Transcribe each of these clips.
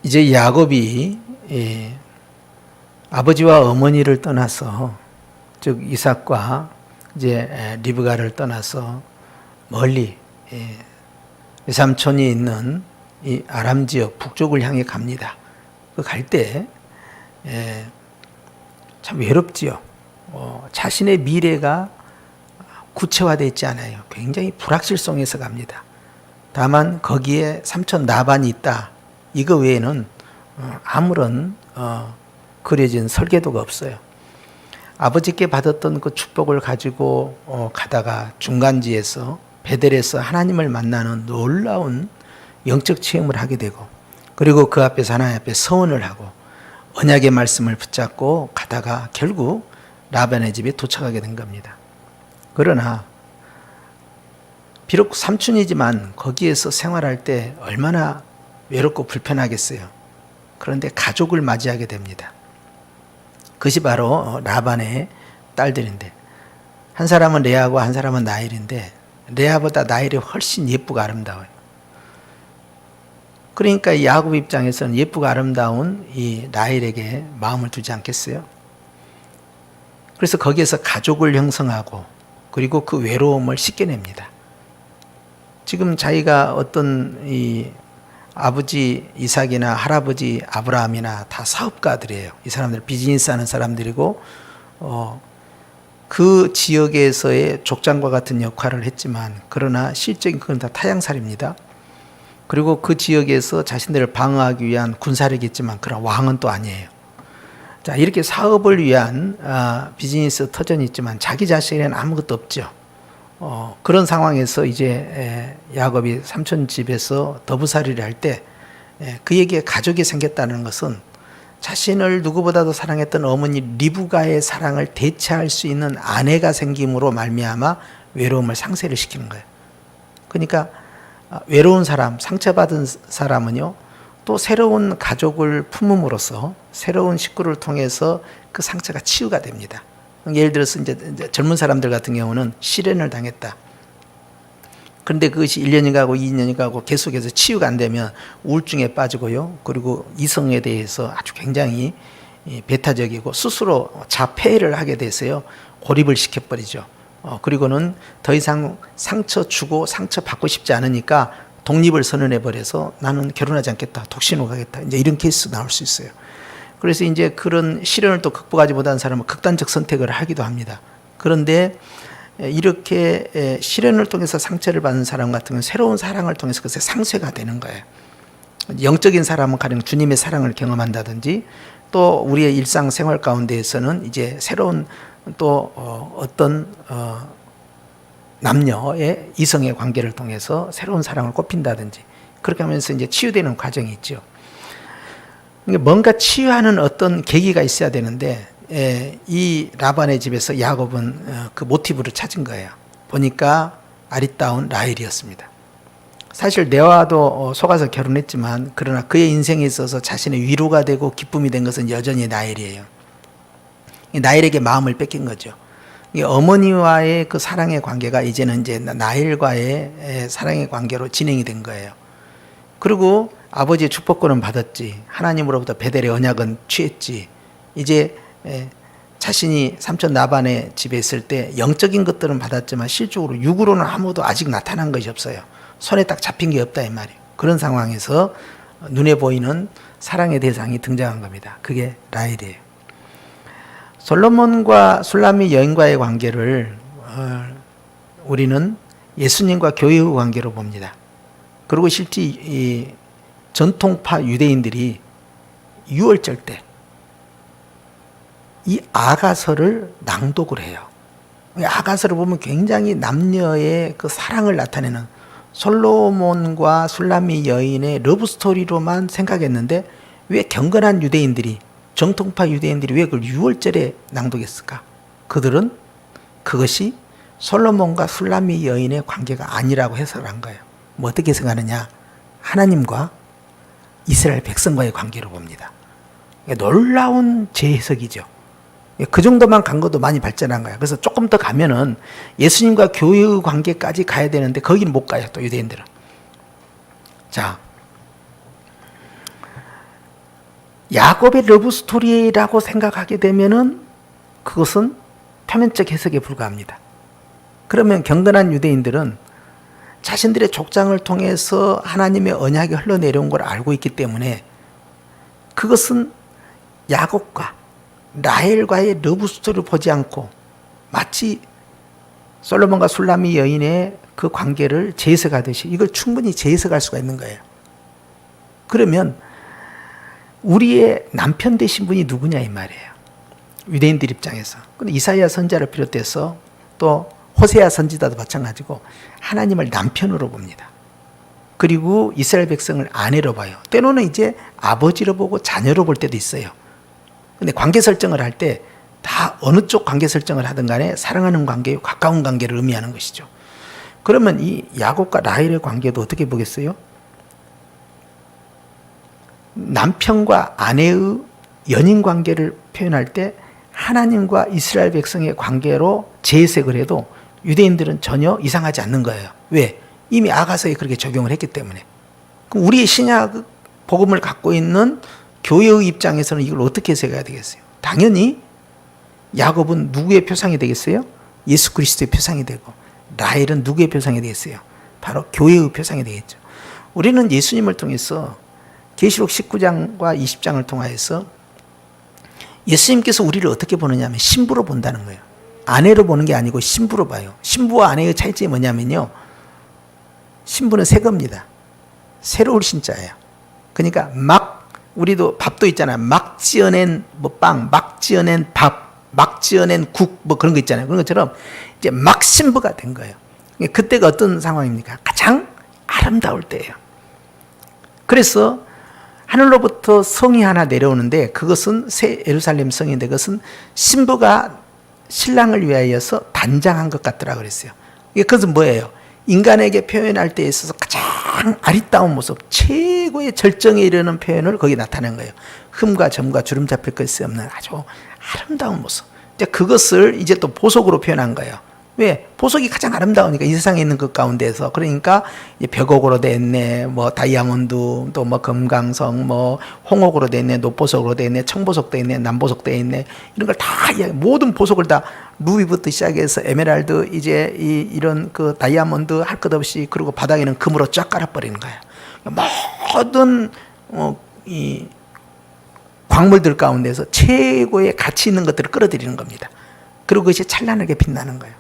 이제 야곱이 아버지와 어머니를 떠나서, 즉 이삭과 이제 리브가를 떠나서 멀리 외삼촌이 있는 이 아람 지역 북쪽을 향해 갑니다. 그 갈 때 참 외롭지요. 자신의 미래가 구체화되어 있지 않아요. 굉장히 불확실성에서 갑니다. 다만 거기에 삼촌 나반이 있다. 이거 외에는 아무런 그려진 설계도가 없어요. 아버지께 받았던 그 축복을 가지고 가다가 중간지에서 베델에서 하나님을 만나는 놀라운 영적 체험을 하게 되고, 그리고 그 앞에서 하나님 앞에 서원을 하고 언약의 말씀을 붙잡고 가다가 결국 라반의 집에 도착하게 된 겁니다. 그러나 비록 삼촌이지만 거기에서 생활할 때 얼마나 외롭고 불편하겠어요. 그런데 가족을 맞이하게 됩니다. 그것이 바로 라반의 딸들인데, 한 사람은 레아고 한 사람은 나일인데 레아보다 나일이 훨씬 예쁘고 아름다워요. 그러니까 야곱 입장에서는 예쁘고 아름다운 이 나일에게 마음을 두지 않겠어요? 그래서 거기에서 가족을 형성하고 그리고 그 외로움을 씻겨냅니다. 지금 자기가 어떤 이 아버지 이삭이나 할아버지 아브라함이나 다 사업가들이에요. 이 사람들 비즈니스 하는 사람들이고 그 지역에서의 족장과 같은 역할을 했지만, 그러나 실적인 그건 다 타향살입니다. 그리고 그 지역에서 자신들을 방어하기 위한 군사력이겠지만 그런 왕은 또 아니에요. 자, 이렇게 사업을 위한 비즈니스 터전이 있지만 자기 자신에는 아무것도 없죠. 그런 상황에서 이제 야곱이 삼촌 집에서 더부살이를 할 때 그에게 가족이 생겼다는 것은 자신을 누구보다도 사랑했던 어머니 리브가의 사랑을 대체할 수 있는 아내가 생김으로 말미암아 외로움을 상쇄를 시키는 거예요. 그러니까 외로운 사람, 상처받은 사람은요, 또 새로운 가족을 품음으로써 새로운 식구를 통해서 그 상처가 치유가 됩니다. 예를 들어서 이제 젊은 사람들 같은 경우는 실연을 당했다. 그런데 그것이 1년이 가고 2년이 가고 계속해서 치유가 안 되면 우울증에 빠지고요. 그리고 이성에 대해서 아주 굉장히 배타적이고 스스로 자폐를 하게 돼서요, 고립을 시켜버리죠. 그리고는 더 이상 상처 주고 상처 받고 싶지 않으니까 독립을 선언해 버려서 나는 결혼하지 않겠다, 독신으로 가겠다, 이제 이런 케이스 나올 수 있어요. 그래서 이제 그런 시련을 또 극복하지 못한 사람은 극단적 선택을 하기도 합니다. 그런데 이렇게 시련을 통해서 상처를 받는 사람 같은 경우는 새로운 사랑을 통해서 그것에 상쇄가 되는 거예요. 영적인 사람은 가령 주님의 사랑을 경험한다든지, 또 우리의 일상생활 가운데에서는 이제 새로운 또 어떤 남녀의 이성의 관계를 통해서 새로운 사랑을 꼽힌다든지, 그렇게 하면서 이제 치유되는 과정이 있죠. 뭔가 치유하는 어떤 계기가 있어야 되는데 이 라반의 집에서 야곱은 그 모티브를 찾은 거예요. 보니까 아리따운 라헬이었습니다. 사실 레아도 속아서 결혼했지만 그러나 그의 인생에 있어서 자신의 위로가 되고 기쁨이 된 것은 여전히 라헬이에요. 나일에게 마음을 뺏긴 거죠. 어머니와의 그 사랑의 관계가 이제는 이제 나일과의 사랑의 관계로 진행이 된 거예요. 그리고 아버지의 축복권은 받았지, 하나님으로부터 베델의 언약은 취했지, 이제 자신이 삼촌 나반의 집에 있을 때 영적인 것들은 받았지만 실적으로 육으로는 아무도 아직 나타난 것이 없어요. 손에 딱 잡힌 게 없다 이 말이에요. 그런 상황에서 눈에 보이는 사랑의 대상이 등장한 겁니다. 그게 라헬이에요. 솔로몬과 술라미 여인과의 관계를 우리는 예수님과 교회의 관계로 봅니다. 그리고 실제 이 전통파 유대인들이 유월절 때 이 아가서를 낭독을 해요. 아가서를 보면 굉장히 남녀의 그 사랑을 나타내는, 솔로몬과 술라미 여인의 러브스토리로만 생각했는데 왜 경건한 유대인들이, 정통파 유대인들이 왜 그걸 6월절에 낭독했을까? 그들은 그것이 솔로몬과 술라미 여인의 관계가 아니라고 해석한 거예요. 뭐 어떻게 생각하느냐? 하나님과 이스라엘 백성과의 관계로 봅니다. 놀라운 재해석이죠. 그 정도만 간 것도 많이 발전한 거예요. 그래서 조금 더 가면은 예수님과 교회의 관계까지 가야 되는데 거기는 못 가요, 또 유대인들은. 자, 야곱의 러브 스토리라고 생각하게 되면은 그것은 표면적 해석에 불과합니다. 그러면 경건한 유대인들은 자신들의 족장을 통해서 하나님의 언약이 흘러내려온 걸 알고 있기 때문에 그것은 야곱과 라헬과의 러브 스토리를 보지 않고 마치 솔로몬과 술람미 여인의 그 관계를 재해석하듯이 이걸 충분히 재해석할 수가 있는 거예요. 그러면 우리의 남편 되신 분이 누구냐 이 말이에요. 유대인들 입장에서. 근데 이사야 선지자를 비롯해서 또 호세아 선지자도 마찬가지고 하나님을 남편으로 봅니다. 그리고 이스라엘 백성을 아내로 봐요. 때로는 이제 아버지로 보고 자녀로 볼 때도 있어요. 근데 관계 설정을 할 때 다 어느 쪽 관계 설정을 하든 간에 사랑하는 관계, 가까운 관계를 의미하는 것이죠. 그러면 이 야곱과 라헬의 관계도 어떻게 보겠어요? 남편과 아내의 연인 관계를 표현할 때 하나님과 이스라엘 백성의 관계로 재해석을 해도 유대인들은 전혀 이상하지 않는 거예요. 왜? 이미 아가서에 그렇게 적용을 했기 때문에. 그럼 우리의 신약 복음을 갖고 있는 교회의 입장에서는 이걸 어떻게 해석해야 되겠어요? 당연히 야곱은 누구의 표상이 되겠어요? 예수 그리스도의 표상이 되고, 라헬은 누구의 표상이 되겠어요? 바로 교회의 표상이 되겠죠. 우리는 예수님을 통해서 계시록 19장과 20장을 통하여서 예수님께서 우리를 어떻게 보느냐 하면 신부로 본다는 거예요. 아내로 보는 게 아니고 신부로 봐요. 신부와 아내의 차이점이 뭐냐면요, 신부는 새 겁니다. 새로울 신자예요. 그러니까 우리도 밥도 있잖아요. 막 지어낸 빵, 막 지어낸 밥, 막 지어낸 국, 그런 거 있잖아요. 그런 것처럼 이제 막 신부가 된 거예요. 그때가 어떤 상황입니까? 가장 아름다울 때예요. 그래서 하늘로부터 성이 하나 내려오는데 그것은 새 예루살렘 성인데 그것은 신부가 신랑을 위하여서 단장한 것 같더라 그랬어요. 그것은 뭐예요? 인간에게 표현할 때 있어서 가장 아리따운 모습, 최고의 절정에 이르는 표현을 거기에 나타낸 거예요. 흠과 점과 주름 잡힐 것이 없는 아주 아름다운 모습. 이제 그것을 이제 또 보석으로 표현한 거예요. 왜? 보석이 가장 아름다우니까 이 세상에 있는 것 가운데서. 그러니까 백옥으로 돼 있네, 다이아몬드, 또 금강석, 홍옥으로 돼 있네, 노보석으로 돼 있네, 청보석 돼 있네, 남보석 돼 있네, 이런 걸 다 모든 보석을 다 루비부터 시작해서 에메랄드, 이제 이런 그 다이아몬드 할 것 없이, 그리고 바닥에는 금으로 쫙 깔아버리는 거예요. 모든 이 광물들 가운데서 최고의 가치 있는 것들을 끌어들이는 겁니다. 그리고 그것이 찬란하게 빛나는 거예요.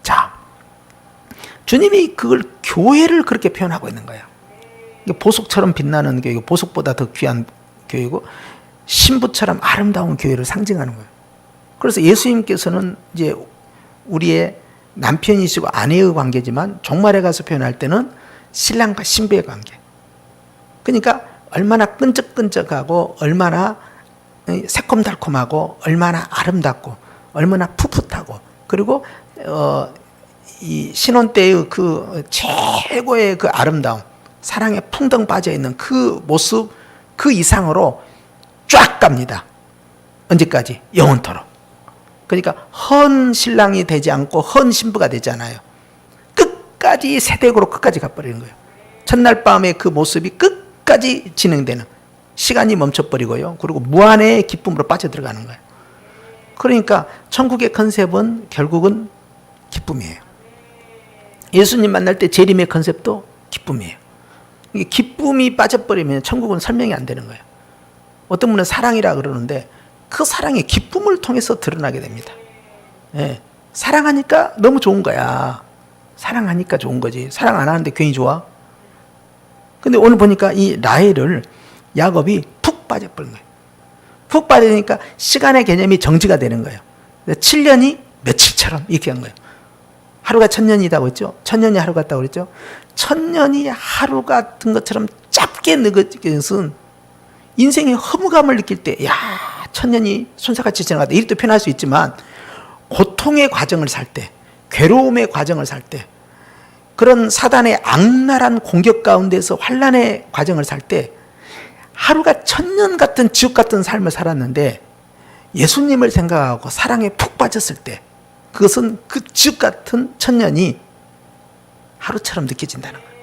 자, 주님이 그걸 교회를 그렇게 표현하고 있는 거예요. 보석처럼 빛나는 교회고, 보석보다 더 귀한 교회고, 신부처럼 아름다운 교회를 상징하는 거예요. 그래서 예수님께서는 이제 우리의 남편이시고 아내의 관계지만 종말에 가서 표현할 때는 신랑과 신부의 관계. 그러니까 얼마나 끈적끈적하고, 얼마나 새콤달콤하고, 얼마나 아름답고, 얼마나 풋풋하고, 그리고 이 신혼 때의 그 최고의 그 아름다움, 사랑에 풍덩 빠져 있는 그 모습, 그 이상으로 쫙 갑니다. 언제까지? 영원토록. 그러니까 헌 신랑이 되지 않고 헌 신부가 되지 않아요. 끝까지 세대고로 끝까지 가버리는 거예요. 첫날 밤의 그 모습이 끝까지 진행되는, 시간이 멈춰버리고요. 그리고 무한의 기쁨으로 빠져들어가는 거예요. 그러니까 천국의 컨셉은 결국은 기쁨이에요. 예수님 만날 때 재림의 컨셉도 기쁨이에요. 이게 기쁨이 빠져버리면 천국은 설명이 안 되는 거예요. 어떤 분은 사랑이라 그러는데 그 사랑이 기쁨을 통해서 드러나게 됩니다. 예. 사랑하니까 너무 좋은 거야. 사랑하니까 좋은 거지. 사랑 안 하는데 괜히 좋아? 근데 오늘 보니까 이 라헬을 야곱이 푹 빠져버린 거예요. 푹 빠지니까 시간의 개념이 정지가 되는 거예요. 7년이 며칠처럼 이렇게 한 거예요. 하루가 1000년이라고 했죠. 1000년이 하루 같다고 그랬죠. 1000년이 하루 같은 것처럼 짧게 느껴지는 것은 인생의 허무감을 느낄 때, 1000년이 손살같이 지나갔다, 이렇게 표현할 수 있지만, 고통의 과정을 살 때, 괴로움의 과정을 살 때, 그런 사단의 악랄한 공격 가운데서 환난의 과정을 살 때, 하루가 1000년 같은 지옥 같은 삶을 살았는데 예수님을 생각하고 사랑에 푹 빠졌을 때, 그것은 그 지옥 같은 1000년이 하루처럼 느껴진다는 거예요.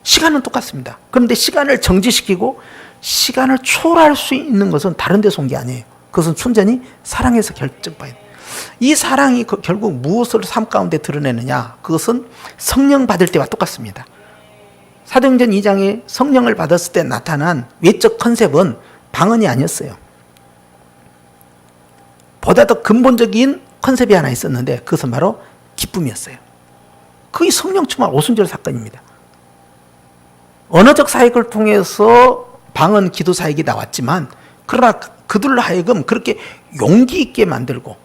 시간은 똑같습니다. 그런데 시간을 정지시키고 시간을 초월할 수 있는 것은 다른 데서 온 게 아니에요. 그것은 순전히 사랑에서 결정받아요. 이 사랑이 결국 무엇을 삶 가운데 드러내느냐? 그것은 성령 받을 때와 똑같습니다. 사도행전 2장에 성령을 받았을 때 나타난 외적 컨셉은 방언이 아니었어요. 보다 더 근본적인 컨셉이 하나 있었는데 그것은 바로 기쁨이었어요. 그게 성령 충만 오순절 사건입니다. 언어적 사역을 통해서 방언 기도 사역이 나왔지만 그러나 그들로 하여금 그렇게 용기 있게 만들고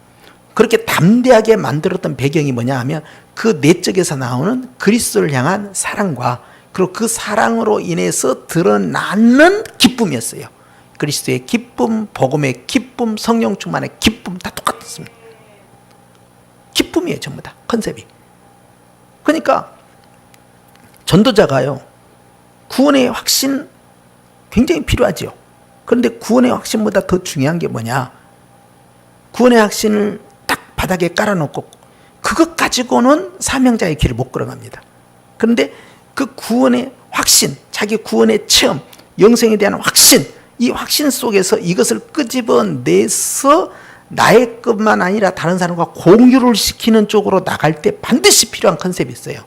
그렇게 담대하게 만들었던 배경이 뭐냐 하면 그 내적에서 나오는 그리스도를 향한 사랑과 그리고 그 사랑으로 인해서 드러나는 기쁨이었어요. 그리스도의 기쁨, 복음의 기쁨, 성령 충만의 기쁨 다 똑같습니다. 기쁨이에요, 전부 다 컨셉이. 그러니까 전도자가요, 구원의 확신 굉장히 필요하죠. 그런데 구원의 확신보다 더 중요한 게 뭐냐? 구원의 확신을 딱 바닥에 깔아놓고 그것 가지고는 사명자의 길을 못 걸어갑니다. 그런데 그 구원의 확신, 자기 구원의 체험, 영생에 대한 확신, 이 확신 속에서 이것을 끄집어내서 나의 것만 아니라 다른 사람과 공유를 시키는 쪽으로 나갈 때 반드시 필요한 컨셉이 있어요.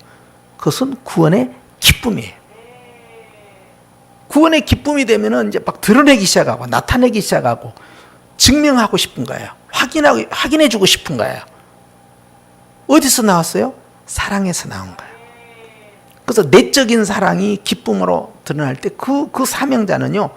그것은 구원의 기쁨이에요. 구원의 기쁨이 되면은 이제 막 드러내기 시작하고 나타내기 시작하고 증명하고 싶은 거예요. 확인해주고 싶은 거예요. 어디서 나왔어요? 사랑에서 나온 거예요. 그래서 내적인 사랑이 기쁨으로 드러날 때 그 사명자는요,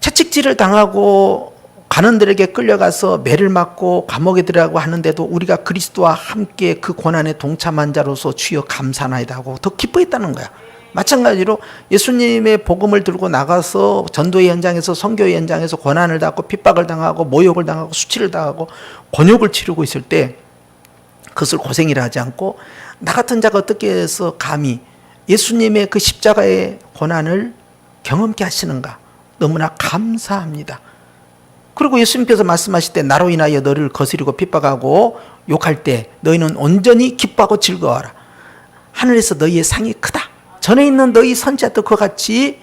채찍질을 당하고 관원들에게 끌려가서 매를 맞고 감옥에 들어가고 하는데도 우리가 그리스도와 함께 그 고난에 동참한 자로서 주여 감사나이다 하고 더 기뻐했다는 거야. 마찬가지로 예수님의 복음을 들고 나가서 전도의 현장에서 선교의 현장에서 고난을 당하고 핍박을 당하고 모욕을 당하고 수치를 당하고 곤욕을 치르고 있을 때 그것을 고생이라 하지 않고 나 같은 자가 어떻게 해서 감히 예수님의 그 십자가의 고난을 경험케 하시는가 너무나 감사합니다. 그리고 예수님께서 말씀하실 때 나로 인하여 너를 거스리고 핍박하고 욕할 때 너희는 온전히 기뻐하고 즐거워하라. 하늘에서 너희의 상이 크다. 전에 있는 너희 선지자도 그와 같이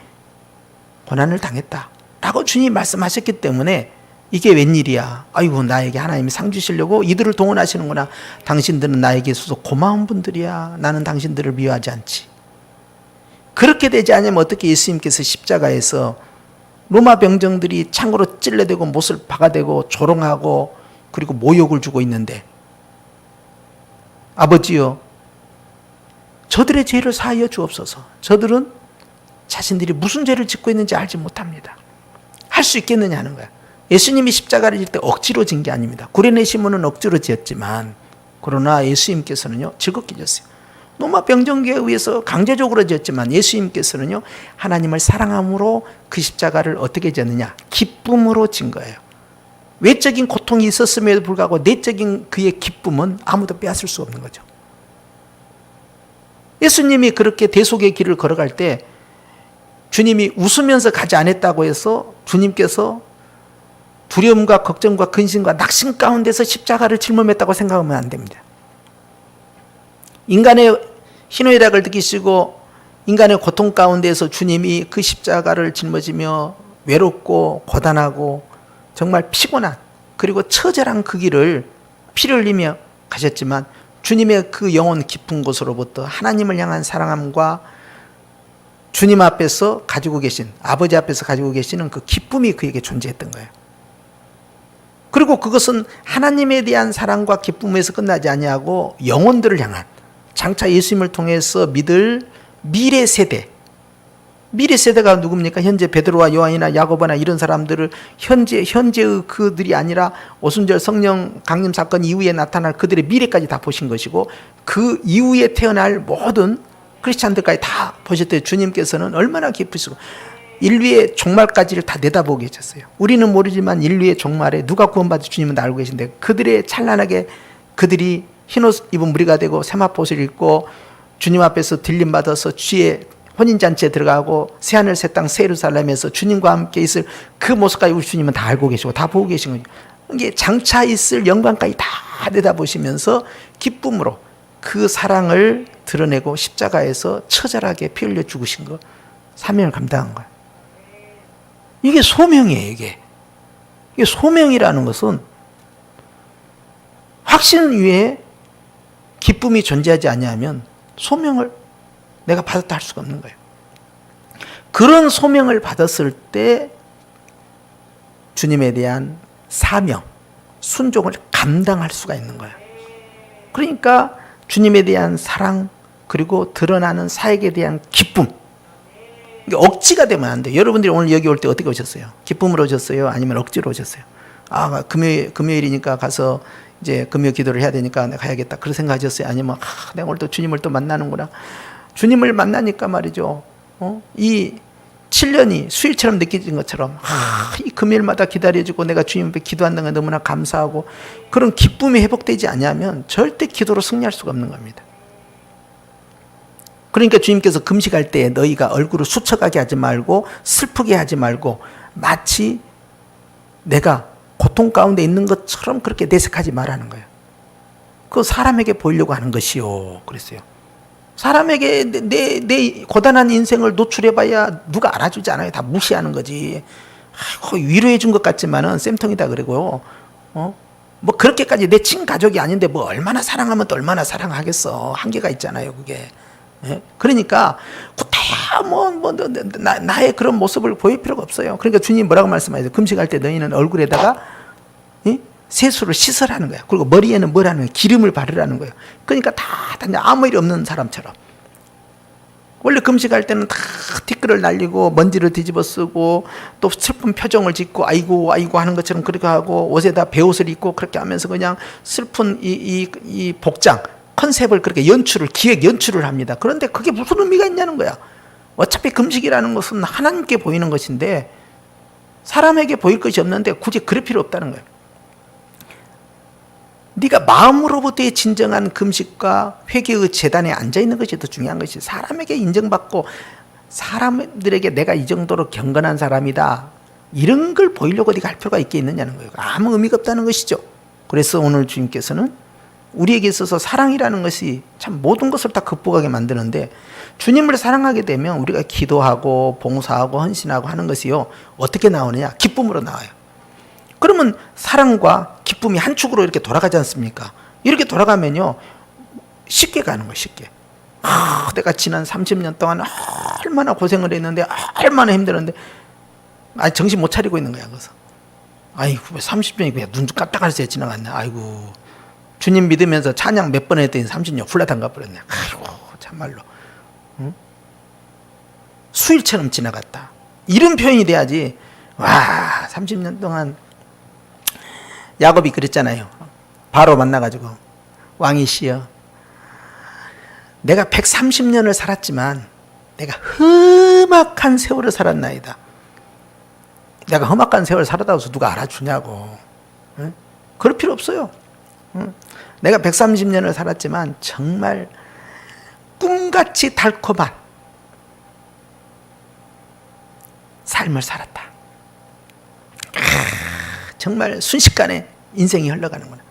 고난을 당했다 라고 주님이 말씀하셨기 때문에 이게 웬일이야. 아이고 나에게 하나님이 상 주시려고 이들을 동원하시는구나. 당신들은 나에게 있어서 고마운 분들이야. 나는 당신들을 미워하지 않지. 그렇게 되지 않으면 어떻게 예수님께서 십자가에서 로마 병정들이 창으로 찔러대고 못을 박아대고 조롱하고 그리고 모욕을 주고 있는데 아버지여 저들의 죄를 사하여 주옵소서. 저들은 자신들이 무슨 죄를 짓고 있는지 알지 못합니다. 할 수 있겠느냐 하는 거야. 예수님이 십자가를 질 때 억지로 진 게 아닙니다. 구레네 시몬은 억지로 지었지만 그러나 예수님께서는요 즐겁게 지었어요. 로마 병정기에 의해서 강제적으로 지었지만 예수님께서는요 하나님을 사랑함으로 그 십자가를 어떻게 지었느냐? 기쁨으로 진 거예요. 외적인 고통이 있었음에도 불구하고 내적인 그의 기쁨은 아무도 빼앗을 수 없는 거죠. 예수님이 그렇게 대속의 길을 걸어갈 때 주님이 웃으면서 가지 않았다고 해서 주님께서 두려움과 걱정과 근심과 낙심 가운데서 십자가를 짊어맸다고 생각하면 안 됩니다. 인간의 희노애락을 느끼시고 인간의 고통 가운데서 주님이 그 십자가를 짊어지며 외롭고 고단하고 정말 피곤한 그리고 처절한 그 길을 피를 흘리며 가셨지만 주님의 그 영혼 깊은 곳으로부터 하나님을 향한 사랑함과 주님 앞에서 가지고 계신 아버지 앞에서 가지고 계시는 그 기쁨이 그에게 존재했던 거예요. 그리고 그것은 하나님에 대한 사랑과 기쁨에서 끝나지 아니하고 영혼들을 향한 장차 예수님을 통해서 믿을 미래 세대가 누굽니까? 현재 베드로와 요한이나 야고보나 이런 사람들을 현재의 그들이 아니라 오순절 성령 강림 사건 이후에 나타날 그들의 미래까지 다 보신 것이고 그 이후에 태어날 모든 크리스찬들까지 다 보셨대요. 주님께서는 얼마나 깊으시고 인류의 종말까지를 다 내다보고 계셨어요. 우리는 모르지만 인류의 종말에 누가 구원받을 주님은 알고 계신데 그들의 찬란하게 그들이 흰옷 입은 무리가 되고 세마포옷을 입고 주님 앞에서 들림받아서 주의 혼인잔치에 들어가고 새하늘 새 땅 새 예루살렘에서 주님과 함께 있을 그 모습까지 우리 주님은 다 알고 계시고 다 보고 계신 거죠. 이게 장차 있을 영광까지 다 내다보시면서 기쁨으로 그 사랑을 드러내고 십자가에서 처절하게 피 흘려 죽으신 거, 사명을 감당한 거예요. 이게 소명이에요. 이게 소명이라는 것은 확신 위에 기쁨이 존재하지 아니하면 소명을 내가 받았다 할 수가 없는 거예요. 그런 소명을 받았을 때 주님에 대한 사명, 순종을 감당할 수가 있는 거예요. 그러니까 주님에 대한 사랑, 그리고 드러나는 사역에 대한 기쁨, 이게 억지가 되면 안 돼요. 여러분들이 오늘 여기 올 때 어떻게 오셨어요? 기쁨으로 오셨어요? 아니면 억지로 오셨어요? 아, 금요일이니까 가서 이제 금요 기도를 해야 되니까 내가 가야겠다, 그런 생각하셨어요? 아니면 내가 오늘 또 주님을 또 만나는구나. 주님을 만나니까 말이죠, 이 7년이 수일처럼 느껴진 것처럼 이 금요일마다 기다려주고 내가 주님 앞에 기도한다는 게 너무나 감사하고, 그런 기쁨이 회복되지 않으면 절대 기도로 승리할 수가 없는 겁니다. 그러니까 주님께서 금식할 때 너희가 얼굴을 수척하게 하지 말고 슬프게 하지 말고 마치 내가 고통 가운데 있는 것처럼 그렇게 내색하지 말라는 거예요. 그거 사람에게 보이려고 하는 것이요, 그랬어요. 사람에게 내 고단한 인생을 노출해봐야 누가 알아주지 않아요. 다 무시하는 거지. 위로해 준 것 같지만은 쌤통이다 그러고요. 뭐 그렇게까지 내 친가족이 아닌데 뭐 얼마나 사랑하면 또 얼마나 사랑하겠어. 한계가 있잖아요, 그게. 예? 그러니까 구태야 나의 그런 모습을 보일 필요가 없어요. 그러니까 주님 뭐라고 말씀하세요? 금식할 때 너희는 얼굴에다가 세수를 씻으라는 거야. 그리고 머리에는 뭐라는 거야? 기름을 바르라는 거예요. 그러니까 다 아무 일 없는 사람처럼. 원래 금식할 때는 다 티끌을 날리고 먼지를 뒤집어 쓰고 또 슬픈 표정을 짓고 아이고 하는 것처럼 그렇게 하고 옷에다 베옷을 입고 그렇게 하면서 그냥 슬픈 이 복장, 컨셉을 그렇게 기획 연출을 합니다. 그런데 그게 무슨 의미가 있냐는 거야. 어차피 금식이라는 것은 하나님께 보이는 것인데 사람에게 보일 것이 없는데 굳이 그럴 필요 없다는 거예요. 네가 마음으로부터의 진정한 금식과 회개의 재단에 앉아있는 것이 더 중요한 것이, 사람에게 인정받고 사람들에게 내가 이 정도로 경건한 사람이다 이런 걸 보이려고 네가 할 필요가 있겠느냐는 거예요. 아무 의미가 없다는 것이죠. 그래서 오늘 주님께서는 우리에게 있어서 사랑이라는 것이 참 모든 것을 다 극복하게 만드는데, 주님을 사랑하게 되면 우리가 기도하고 봉사하고 헌신하고 하는 것이요, 어떻게 나오느냐? 기쁨으로 나와요. 그러면 사랑과 기쁨이 한 축으로 이렇게 돌아가지 않습니까? 이렇게 돌아가면요 쉽게 가는 거예요. 쉽게. 내가 지난 30년 동안 얼마나 고생을 했는데, 얼마나 힘들었는데 정신 못 차리고 있는 거야. 그래서 아이고 30년이 그냥 눈 깜짝할 새 지나갔네. 아이고 주님 믿으면서 찬양 몇 번 했더니 30년 훌라당 가버렸네. 아이고 참말로 수일처럼 지나갔다, 이런 표현이 돼야지. 와 30년 동안 야곱이 그랬잖아요. 바로 만나가지고 왕이시여, 내가 130년을 살았지만 내가 험악한 세월을 살았나이다. 내가 험악한 세월을 살았다고 해서 누가 알아주냐고. 응? 그럴 필요 없어요. 응? 내가 130년을 살았지만 정말 꿈같이 달콤한 삶을 살았다. 정말 순식간에 인생이 흘러가는구나.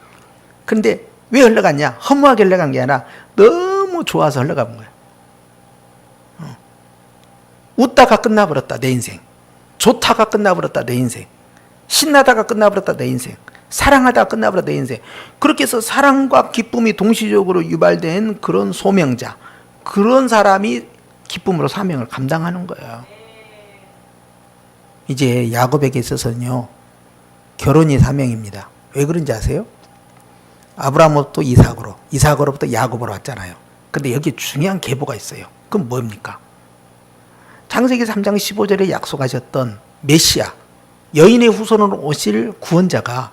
그런데 왜 흘러갔냐? 허무하게 흘러간 게 아니라 너무 좋아서 흘러간 거야. 웃다가 끝나버렸다 내 인생. 좋다가 끝나버렸다 내 인생. 신나다가 끝나버렸다 내 인생. 사랑하다가 끝나버렸다 내 인생. 그렇게 해서 사랑과 기쁨이 동시적으로 유발된 그런 소명자, 그런 사람이 기쁨으로 사명을 감당하는 거예요. 이제 야곱에게 있어서는요, 결혼이 사명입니다. 왜 그런지 아세요? 아브라함부터 이삭으로, 이삭으로부터 야곱으로 왔잖아요. 근데 여기 중요한 계보가 있어요. 그건 뭡니까? 창세기 3장 15절에 약속하셨던 메시아, 여인의 후손으로 오실 구원자가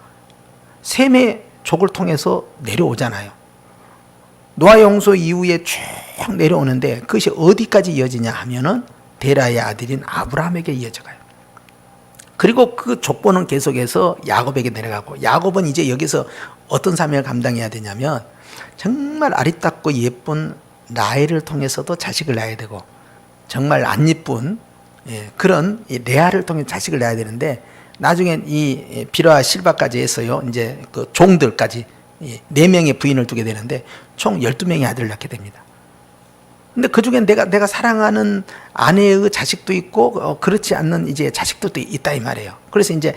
셈의 족을 통해서 내려오잖아요. 노아 홍수 이후에 쭉 내려오는데 그것이 어디까지 이어지냐 하면은 데라의 아들인 아브라함에게 이어져가요. 그리고 그 족보는 계속해서 야곱에게 내려가고, 야곱은 이제 여기서 어떤 사명을 감당해야 되냐면 정말 아리따고 예쁜 라헬을 통해서도 자식을 낳아야 되고, 정말 안 이쁜 그런 레아를 통해 자식을 낳아야 되는데, 나중엔 이 비라와 실바까지 해서요, 이제 그 종들까지 4명의 부인을 두게 되는데 총 12명의 아들을 낳게 됩니다. 근데 그 중에 내가 사랑하는 아내의 자식도 있고, 그렇지 않는 이제 자식들도 있다 이 말이에요. 그래서 이제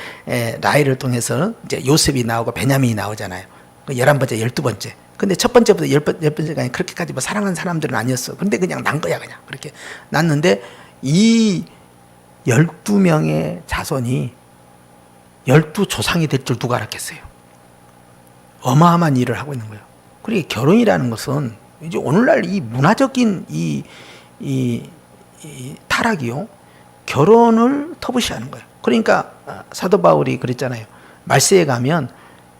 라헬을 통해서는 이제 요셉이 나오고 베냐민이 나오잖아요. 11번째, 12번째. 근데 첫 번째부터 10번째가 그렇게까지 뭐 사랑하는 사람들은 아니었어. 근데 그냥 난 거야, 그냥. 그렇게 났는데, 이 12명의 자손이 12조상이 될 줄 누가 알았겠어요? 어마어마한 일을 하고 있는 거예요. 그리고 결혼이라는 것은 이제 오늘날 이 문화적인 이 타락이요, 결혼을 터부시하는 거예요. 그러니까 사도 바울이 그랬잖아요. 말세에 가면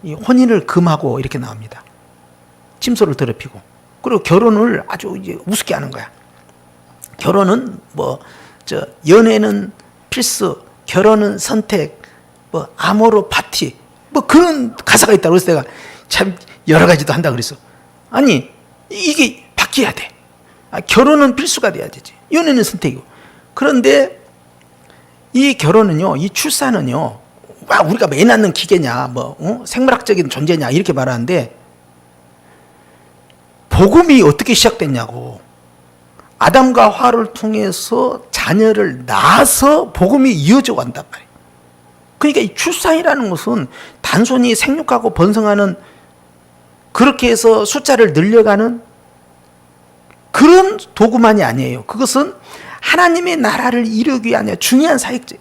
이 혼인을 금하고 이렇게 나옵니다. 침소를 더럽히고. 그리고 결혼을 아주 이제 우습게 하는 거야. 결혼은 연애는 필수, 결혼은 선택, 아모르 파티, 그런 가사가 있다고. 그래서 내가 참 여러 가지도 한다 그랬어. 아니, 이게 바뀌어야 돼. 결혼은 필수가 돼야 되지. 연애는 선택이고. 그런데 이 결혼은요, 이 출산은요, 우리가 애 낳는 기계냐, 생물학적인 존재냐, 이렇게 말하는데, 복음이 어떻게 시작됐냐고. 아담과 하와를 통해서 자녀를 낳아서 복음이 이어져 간단 말이에요. 그러니까 이 출산이라는 것은 단순히 생육하고 번성하는, 그렇게 해서 숫자를 늘려가는 그런 도구만이 아니에요. 그것은 하나님의 나라를 이루기 위한 중요한 사역제.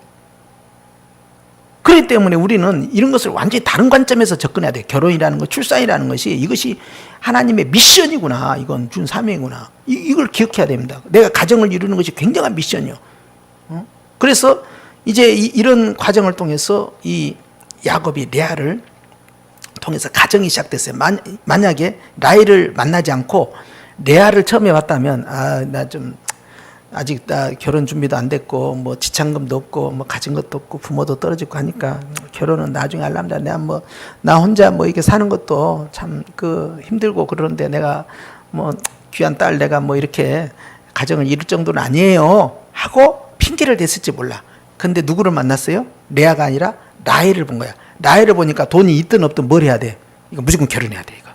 그렇기 때문에 우리는 이런 것을 완전히 다른 관점에서 접근해야 돼요. 결혼이라는 것, 출산이라는 것이, 이것이 하나님의 미션이구나. 이건 준 사명이구나. 이걸 기억해야 됩니다. 내가 가정을 이루는 것이 굉장한 미션이요. 그래서 이제 이런 과정을 통해서 이 야곱이 레아를 통해서 가정이 시작됐어요. 만약에 라헬을 만나지 않고 레아를 처음에 봤다면, 아직 나 결혼 준비도 안 됐고, 지참금도 없고, 가진 것도 없고, 부모도 떨어지고 하니까, 결혼은 나중에 하려면 내가 나 혼자 이렇게 사는 것도 참 힘들고 그러는데, 내가 귀한 딸 내가 이렇게 가정을 이룰 정도는 아니에요. 하고 핑계를 댔을지 몰라. 근데 누구를 만났어요? 레아가 아니라 라헬을 본 거야. 라헬을 보니까 돈이 있든 없든 뭘 해야 돼? 이거 무조건 결혼해야 돼, 이거.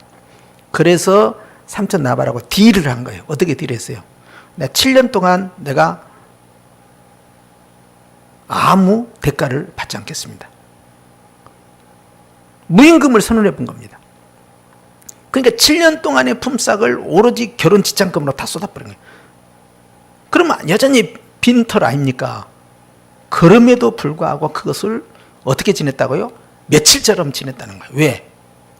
그래서 삼촌 나바라고 딜을 한 거예요. 어떻게 딜했어요? 내가 7년 동안 내가 아무 대가를 받지 않겠습니다. 무임금을 선언해 본 겁니다. 그러니까 7년 동안의 품삯을 오로지 결혼 지참금으로 다 쏟아버린 거예요. 그러면 여전히 빈털 아닙니까? 그럼에도 불구하고 그것을 어떻게 지냈다고요? 며칠처럼 지냈다는 거예요. 왜?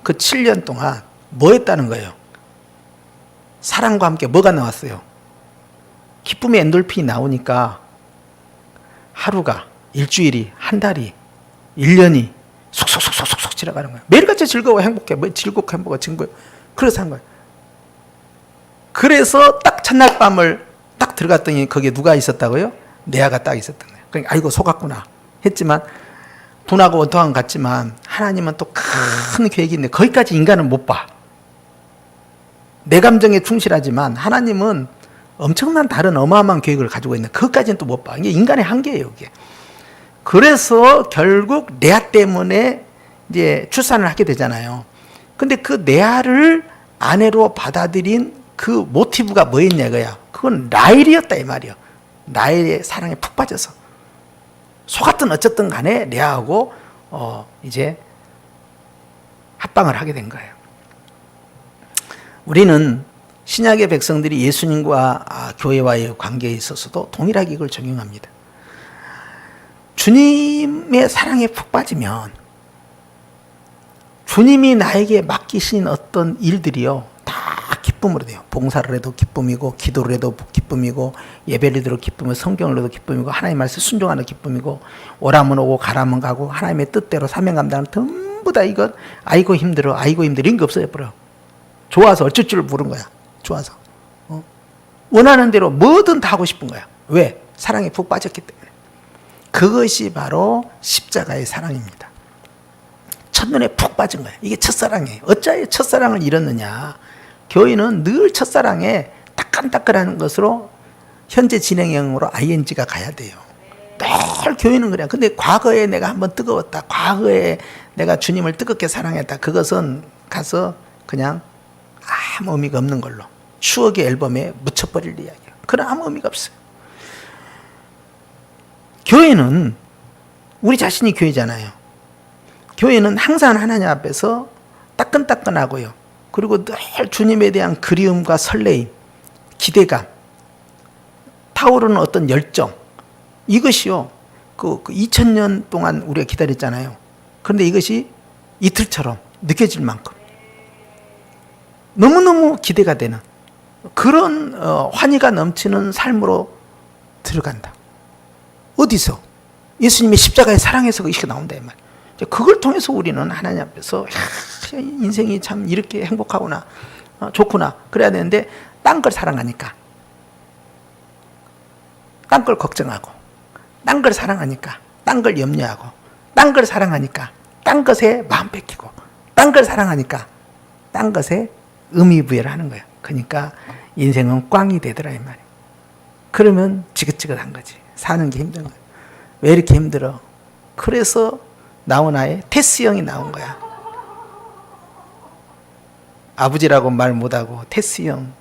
그 7년 동안 뭐 했다는 거예요? 사랑과 함께 뭐가 나왔어요? 기쁨의 엔돌핀이 나오니까 하루가, 일주일이, 한 달이, 1년이 속속속속속 지나가는 거예요. 매일같이 즐거워, 행복해. 즐겁고 행복해, 즐거워. 그래서 한 거예요. 그래서 딱 첫날 밤을 딱 들어갔더니 거기에 누가 있었다고요? 레아가 딱 있었던 거예요. 그러니까 아이고 속았구나 했지만, 분하고 원통한 것 같지만 하나님은 또 큰 계획이 있는데 거기까지 인간은 못 봐. 내 감정에 충실하지만 하나님은 엄청난 다른 어마어마한 계획을 가지고 있는, 그것까지는 또 못 봐. 이게 인간의 한계예요, 이게. 그래서 결국 레아 때문에 이제 출산을 하게 되잖아요. 근데 그 레아를 아내로 받아들인 그 모티브가 뭐였냐 이거야. 그건 라헬이었다 이 말이에요. 라헬의 사랑에 푹 빠져서 속았든 어쨌든 간에 레아하고 이제 합방을 하게 된 거예요. 우리는 신약의 백성들이 예수님과 교회와의 관계에 있어서도 동일하게 이걸 적용합니다. 주님의 사랑에 푹 빠지면 주님이 나에게 맡기신 어떤 일들이요 다 기쁨으로 돼요. 봉사를 해도 기쁨이고, 기도를 해도 기쁨이고, 예배를 해도 기쁨이고, 성경을 해도 기쁨이고, 하나님 말씀 순종하는 기쁨이고, 오라면 오고 가라면 가고, 하나님의 뜻대로 사명 감당하는, 전부 다 이건 아이고 힘들어 이런 게 없어져 버려. 좋아서 어쩔 줄 모르는 거야. 좋아서 원하는 대로 뭐든 다 하고 싶은 거야. 왜? 사랑에 푹 빠졌기 때문에. 그것이 바로 십자가의 사랑입니다. 첫눈에 푹 빠진 거야. 이게 첫사랑이에요. 어찌하여 첫사랑을 잃었느냐. 교회는 늘 첫사랑에 따끈따끈하는 것으로 현재 진행형으로 ing가 가야 돼요. 늘 교회는 그래. 근데 과거에 내가 한번 뜨거웠다, 과거에 내가 주님을 뜨겁게 사랑했다, 그것은 가서 그냥 아무 의미가 없는 걸로. 추억의 앨범에 묻혀버릴 이야기예요. 그런 아무 의미가 없어요. 교회는 우리 자신이 교회잖아요. 교회는 항상 하나님 앞에서 따끈따끈하고요. 그리고 늘 주님에 대한 그리움과 설레임, 기대감, 타오르는 어떤 열정, 이것이요. 그 2000년 동안 우리가 기다렸잖아요. 그런데 이것이 이틀처럼 느껴질 만큼 너무너무 기대가 되는 그런 환희가 넘치는 삶으로 들어간다. 어디서? 예수님의 십자가의 사랑에서 이렇게 나온다 이 말이에요. 그걸 통해서 우리는 하나님 앞에서 인생이 참 이렇게 행복하구나, 좋구나 그래야 되는데 딴 걸 사랑하니까, 딴 걸 걱정하고, 딴 걸 사랑하니까 딴 걸 염려하고, 딴 걸 사랑하니까 딴 것에 마음 뺏기고, 딴 걸 사랑하니까 딴 것에 의미 부여를 하는 거예요. 그러니까 인생은 꽝이 되더라 이 말이에요. 그러면 지긋지긋한 거지. 사는 게 힘든 거예요. 왜 이렇게 힘들어? 그래서 나훈아의 테스형이 나온 거야. 아버지라고 말 못하고 테스형,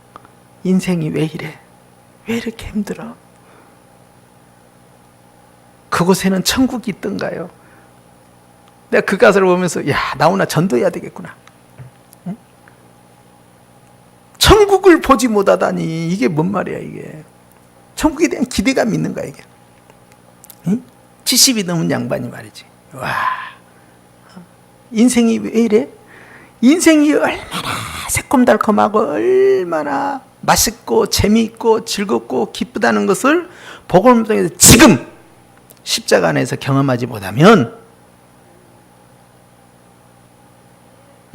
인생이 왜 이래? 왜 이렇게 힘들어? 그곳에는 천국이 있던가요? 내가 그 가사를 보면서 야, 나훈아 전도해야 되겠구나. 응? 천국을 보지 못하다니 이게 뭔 말이야 이게. 천국에 대한 기대감이 있는 거야 이게. 응? 70이 넘은 양반이 말이지. 와, 인생이 왜 이래? 인생이 얼마나 새콤달콤하고 얼마나 맛있고 재미있고 즐겁고 기쁘다는 것을 복음을 통해서 지금 십자가 안에서 경험하지 못하면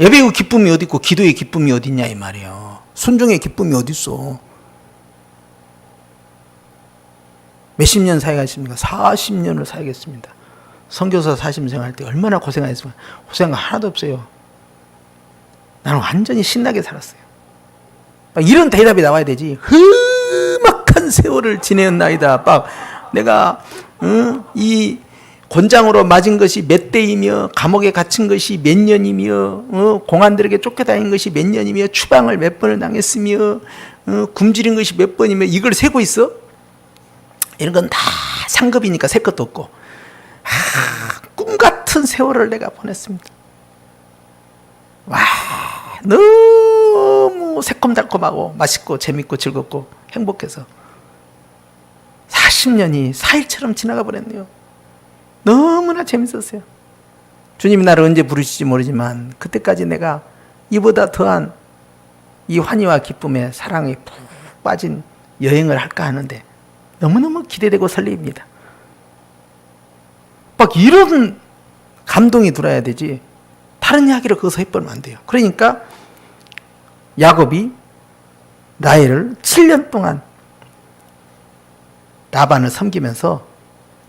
예배의 기쁨이 어디 있고 기도의 기쁨이 어디 있냐 이 말이에요. 순종의 기쁨이 어디 있어? 몇십 년 사역하십니까? 40년을 사역했습니다. 선교사 40년 할 때 얼마나 고생했습니까? 고생 하나도 없어요. 나는 완전히 신나게 살았어요. 이런 대답이 나와야 되지. 험악한 세월을 지내었나이다. 내가 이 곤장으로 맞은 것이 몇 대이며, 감옥에 갇힌 것이 몇 년이며, 공안들에게 쫓겨다닌 것이 몇 년이며, 추방을 몇 번을 당했으며, 굶주린 것이 몇 번이며, 이걸 세고 있어? 이런 건 다 상급이니까 셀 것도 없고, 꿈 같은 세월을 내가 보냈습니다. 와, 너무 새콤달콤하고 맛있고 재밌고 즐겁고 행복해서 40년이 4일처럼 지나가 버렸네요. 너무나 재밌었어요. 주님이 나를 언제 부르실지 모르지만 그때까지 내가 이보다 더한 이 환희와 기쁨에 사랑에 푹 빠진 여행을 할까 하는데 너무너무 기대되고 설레입니다. 막 이런 감동이 들어야 되지 다른 이야기를 거기서 해버리면 안 돼요. 그러니까 야곱이 라헬을 7년 동안 라반을 섬기면서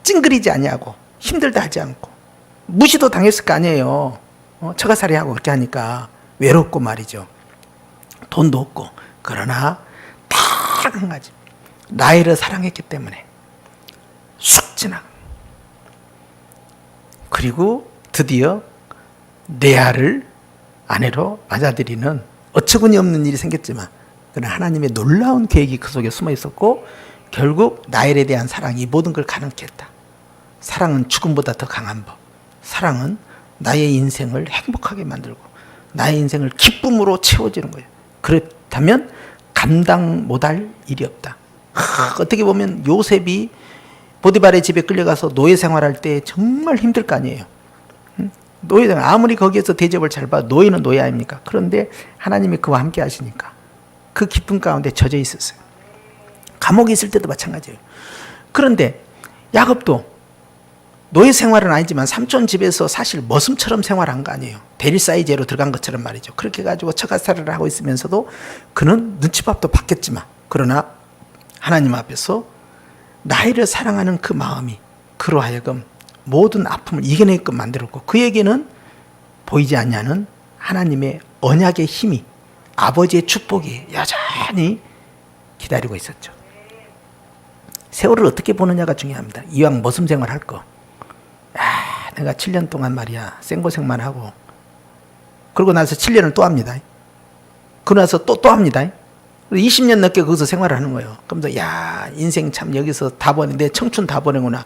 찡그리지 아니하고 힘들다 하지 않고 무시도 당했을 거 아니에요. 처가살이하고 그렇게 하니까 외롭고 말이죠. 돈도 없고. 그러나 딱 한 가지, 라헬을 사랑했기 때문에 쑥 지나가. 그리고 드디어 레아를 아내로 맞아들이는 어처구니 없는 일이 생겼지만 그러나 하나님의 놀라운 계획이 그 속에 숨어 있었고 결국 라헬에 대한 사랑이 모든 걸 가능케 했다. 사랑은 죽음보다 더 강한 법. 사랑은 나의 인생을 행복하게 만들고 나의 인생을 기쁨으로 채워지는 거예요. 그렇다면 감당 못할 일이 없다. 어떻게 보면 요셉이 보디발의 집에 끌려가서 노예 생활할 때 정말 힘들 거 아니에요. 노예 생활, 아무리 거기에서 대접을 잘 받아 노예는 노예 아닙니까? 그런데 하나님이 그와 함께 하시니까 그 기쁨 가운데 젖어 있었어요. 감옥에 있을 때도 마찬가지예요. 그런데 야곱도 노예 생활은 아니지만 삼촌 집에서 사실 머슴처럼 생활한 거 아니에요. 대리사이제로 들어간 것처럼 말이죠. 그렇게 해가지고 처가살이를 하고 있으면서도 그는 눈치밥도 받겠지만 그러나 하나님 앞에서 라헬을 사랑하는 그 마음이 그로 하여금 모든 아픔을 이겨내게끔 만들었고 그에게는 보이지 않냐는 하나님의 언약의 힘이, 아버지의 축복이 여전히 기다리고 있었죠. 세월을 어떻게 보느냐가 중요합니다. 이왕 머슴 생활 할 거, 내가 7년 동안 말이야 생고생만 하고 그러고 나서 7년을 또 합니다. 그러고 나서 또 합니다. 20년 넘게 거기서 생활을 하는 거예요. 그러면서 야, 인생 참 여기서 다 보내, 내 청춘 다 보내구나.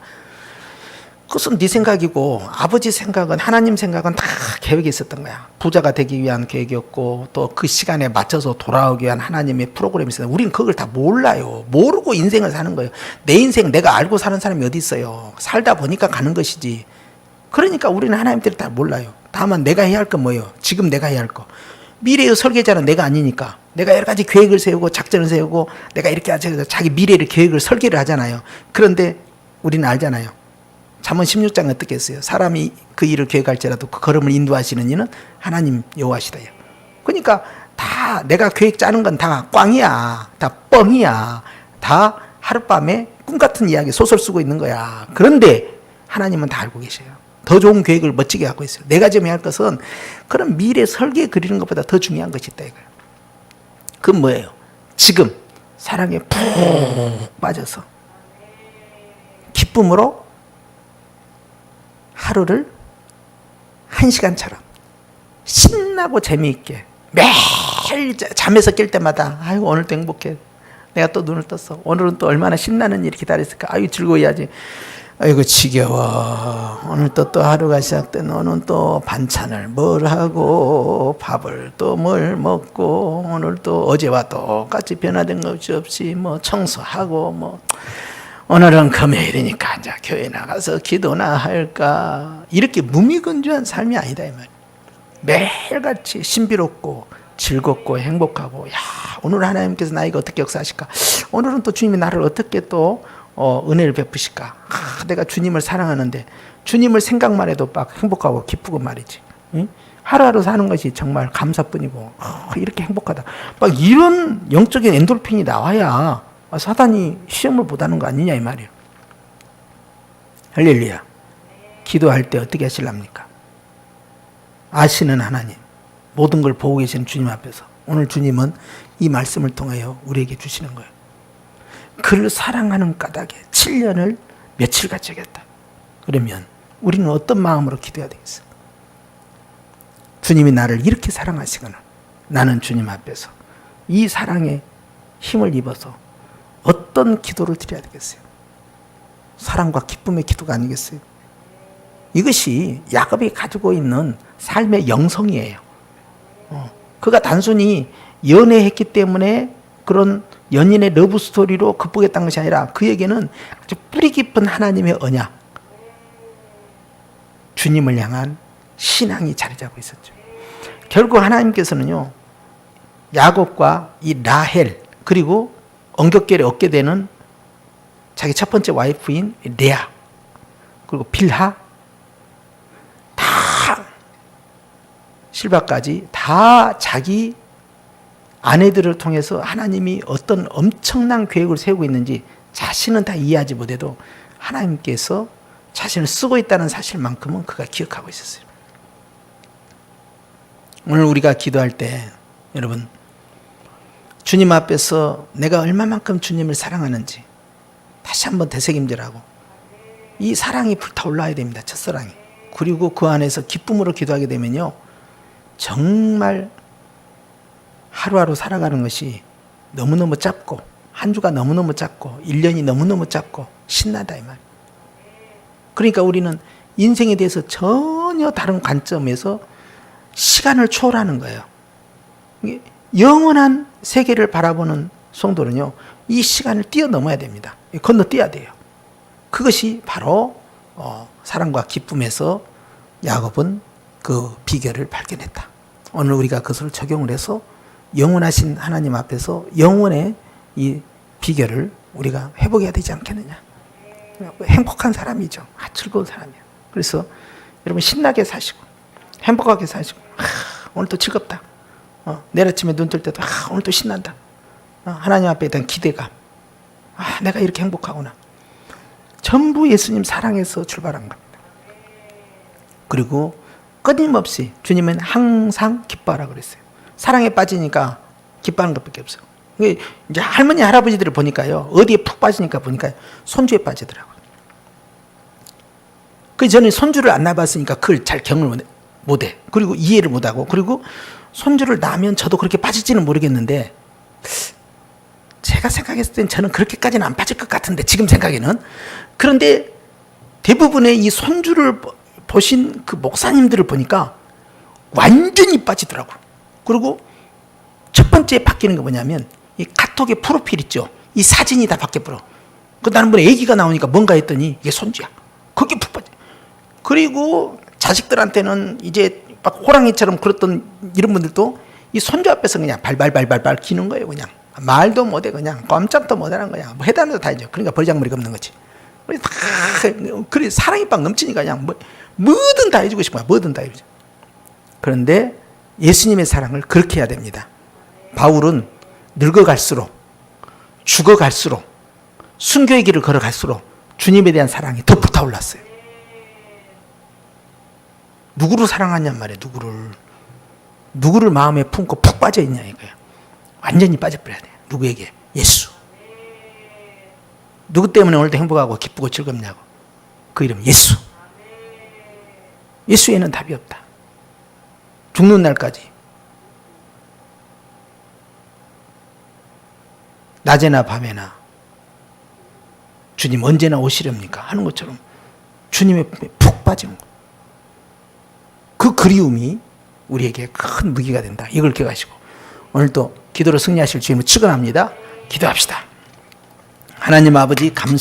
그것은 네 생각이고 아버지 생각은, 하나님 생각은 다 계획이 있었던 거야. 부자가 되기 위한 계획이었고 또 그 시간에 맞춰서 돌아오기 위한 하나님의 프로그램이 있어요. 우린 그걸 다 몰라요. 모르고 인생을 사는 거예요. 내 인생 내가 알고 사는 사람이 어디 있어요. 살다 보니까 가는 것이지. 그러니까 우리는 하나님들이 다 몰라요. 다만 내가 해야 할 건 뭐예요? 지금 내가 해야 할 거. 미래의 설계자는 내가 아니니까 내가 여러 가지 계획을 세우고 작전을 세우고 내가 이렇게 하자 자기 미래를 계획을 설계를 하잖아요. 그런데 우리는 알잖아요. 잠언 16장 어떻게 했어요? 사람이 그 일을 계획할지라도 그 걸음을 인도하시는 이는 하나님 여호와시다. 그러니까 다 내가 계획 짜는 건 다 꽝이야. 다 뻥이야. 다 하룻밤에 꿈 같은 이야기 소설 쓰고 있는 거야. 그런데 하나님은 다 알고 계셔요. 더 좋은 계획을 멋지게 갖고 있어요. 내가 지금 해야 할 것은 그런 미래 설계 그리는 것보다 더 중요한 것이 있다 이거예요. 그건 뭐예요? 지금 사랑에 푹 빠져서 기쁨으로 하루를 1시간처럼 신나고 재미있게 매일 잠에서 깰 때마다 아이고 오늘도 행복해. 내가 또 눈을 떴어. 오늘은 또 얼마나 신나는 일이 기다렸을까. 아이고 즐거워야지. 아이고 지겨워. 오늘 또 하루가 시작된. 오늘 또 반찬을 뭘 하고 밥을 또 뭘 먹고 오늘 또 어제와 똑같이 변화된 것이 없이 뭐 청소하고 뭐 오늘은 금요일이니까 이제 교회 나가서 기도나 할까. 이렇게 무미건조한 삶이 아니다 이 말이에요. 매일같이 신비롭고 즐겁고 행복하고 야 오늘 하나님께서 나에게 어떻게 역사하실까. 오늘은 또 주님이 나를 어떻게 또 은혜를 베푸실까. 내가 주님을 사랑하는데 주님을 생각만 해도 막 행복하고 기쁘고 말이지. 응? 하루하루 사는 것이 정말 감사뿐이고 이렇게 행복하다. 막 이런 영적인 엔돌핀이 나와야 사단이 시험을 못하는 거 아니냐 이 말이에요. 할렐루야. 기도할 때 어떻게 하실랍니까? 아시는 하나님, 모든 걸 보고 계시는 주님 앞에서 오늘 주님은 이 말씀을 통하여 우리에게 주시는 거예요. 그를 사랑하는 까닭에 7년을 며칠같이 하겠다. 그러면 우리는 어떤 마음으로 기도해야 되겠어요? 주님이 나를 이렇게 사랑하시거나 나는 주님 앞에서 이 사랑에 힘을 입어서 어떤 기도를 드려야 되겠어요? 사랑과 기쁨의 기도가 아니겠어요? 이것이 야곱이 가지고 있는 삶의 영성이에요. 그가 단순히 연애했기 때문에 그런 연인의 러브 스토리로 극복했던 것이 아니라 그에게는 아주 뿌리 깊은 하나님의 언약, 주님을 향한 신앙이 자리 잡고 있었죠. 결국 하나님께서는요, 야곱과 이 라헬 그리고 언격결에 얻게 되는 자기 첫 번째 와이프인 레아 그리고 빌하 다 실바까지 다 자기 아내들을 통해서 하나님이 어떤 엄청난 계획을 세우고 있는지 자신은 다 이해하지 못해도 하나님께서 자신을 쓰고 있다는 사실만큼은 그가 기억하고 있었어요. 오늘 우리가 기도할 때 여러분 주님 앞에서 내가 얼마만큼 주님을 사랑하는지 다시 한번 되새김질하고 이 사랑이 불타올라야 됩니다. 첫사랑이. 그리고 그 안에서 기쁨으로 기도하게 되면요 정말 하루하루 살아가는 것이 너무너무 짧고 한 주가 너무너무 짧고 1년이 너무너무 짧고 신나다 이 말. 그러니까 우리는 인생에 대해서 전혀 다른 관점에서 시간을 초월하는 거예요. 영원한 세계를 바라보는 성도는요 이 시간을 뛰어넘어야 됩니다. 건너뛰어야 돼요. 그것이 바로 사랑과 기쁨에서 야곱은 그 비결을 발견했다. 오늘 우리가 그것을 적용을 해서 영원하신 하나님 앞에서 영원의 이 비결을 우리가 회복해야 되지 않겠느냐. 행복한 사람이죠. 즐거운 사람이에요. 그래서 여러분 신나게 사시고 행복하게 사시고 오늘도 즐겁다. 내일 아침에 눈 뜰 때도 오늘도 신난다. 하나님 앞에 대한 기대감. 내가 이렇게 행복하구나. 전부 예수님 사랑에서 출발한 겁니다. 그리고 끊임없이 주님은 항상 기뻐하라 그랬어요. 사랑에 빠지니까 기뻐하는 것밖에 없어요. 이제 할머니 할아버지들을 보니까요 어디에 푹 빠지니까 보니까 손주에 빠지더라고요. 그래서 저는 손주를 안 낳아봤으니까 그걸 잘 경험을 못해. 그리고 이해를 못하고 그리고 손주를 낳으면 저도 그렇게 빠질지는 모르겠는데 제가 생각했을 땐 저는 그렇게까지는 안 빠질 것 같은데, 지금 생각에는. 그런데 대부분의 이 손주를 보신 그 목사님들을 보니까 완전히 빠지더라고요. 그리고 첫 번째 바뀌는 게 뭐냐면 이 카톡의 프로필 있죠. 이 사진이 다 바뀌어버려. 그 나는 뭐 애기가 나오니까 뭔가 했더니 이게 손주야. 그게 푹 빠져. 그리고 자식들한테는 이제 막 호랑이처럼 그랬던 이런 분들도 이 손주 앞에서 그냥 발발발발발 기는 거예요. 그냥 말도 못해. 그냥 꼼짝도 못하는 거야. 뭐 해달라도 다 해줘. 그러니까 버리장머리가 없는 거지. 그래 사랑이 막 넘치니까 그냥 뭐든 다 해주고 싶어요. 뭐든 다 해주죠. 그런데 예수님의 사랑을 그렇게 해야 됩니다. 바울은 늙어갈수록, 죽어갈수록, 순교의 길을 걸어갈수록 주님에 대한 사랑이 더 불타올랐어요. 누구를 사랑하냔 말이에요. 누구를 마음에 품고 푹 빠져있냐 이거예요. 완전히 빠져버려야 돼요. 누구에게? 예수. 누구 때문에 오늘도 행복하고 기쁘고 즐겁냐고. 그 이름 예수. 예수에는 답이 없다. 죽는 날까지 낮에나 밤에나 주님 언제나 오시렵니까 하는 것처럼 주님의 품에 푹 빠지는 것. 그 그리움이 우리에게 큰 무기가 된다. 이걸 기억하시고 오늘도 기도로 승리하실 주님을 축원합니다. 기도합시다. 하나님 아버지 감사